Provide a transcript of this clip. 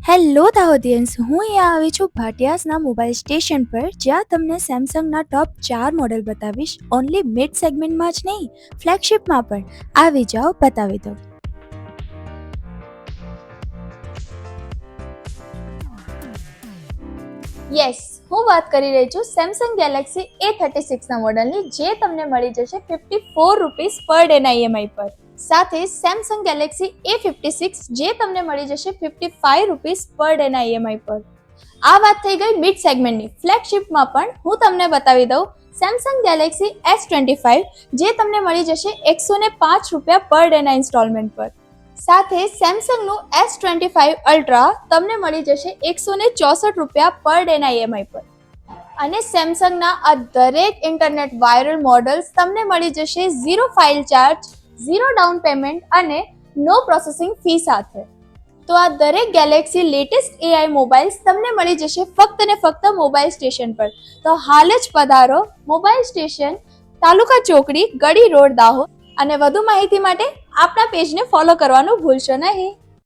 Hello દાહોદિયન્સ, હું અહીંયા આવી છું ભાટિયાસના મોબાઈલ સ્ટેશન પર, જ્યાં તમને સેમસંગના ટોપ 4 મોડેલ બતાવીશ. ઓનલી મિડ સેગમેન્ટમાં જ નહીં, ફ્લેગશિપમાં પણ. આવી જાઓ, બતાવી દો. યસ, હું વાત કરી રહી છું સેમસંગ ગેલેક્સી A36ના મોડલની, જે તમને મળી જશે 54 રૂપીસ પર ડેના ઈએમઆઈ પર. સાથે સેમસંગ ગેલેક્સી A56 જે તમને મળી જશે 55 રૂપીસ પર ડેના ઈએમઆઈ પર. આ વાત થઈ ગઈ મિડ સેગમેન્ટની. ફ્લેગશિપમાં પણ હું તમને બતાવી દઉં સેમસંગ ગેલેક્સી S25 જે તમને મળી જશે 105 રૂપિયા પર ડેના ઇન્સ્ટોલમેન્ટ પર. સાથે સેમસંગનું S25 અલ્ટ્રા તમને મળી જશે 164 રૂપિયા પર ડેના ઈએમઆઈ પર. અને સેમસંગના આ દરેક ઇન્ટરનેટ વાયરલ મોડલ્સ તમને મળી જશે zero file charge, zero down payment અને નો પ્રોસેસિંગ ફી સાથે. તો આ દરેક ગેલેક્સી લેટેસ્ટ એઆઈ મોબાઈલ્સ તમને મળી જશે ફક્ત ને ફક્ત મોબાઈલ સ્ટેશન પર. તો હાલ જ પધારો મોબાઈલ સ્ટેશન, તાલુકા ચોકડી, ગડી રોડ, દાહોદ. અને વધુ માહિતી માટે આપણા પેજને ફોલો કરવાનું ભૂલશો નહીં.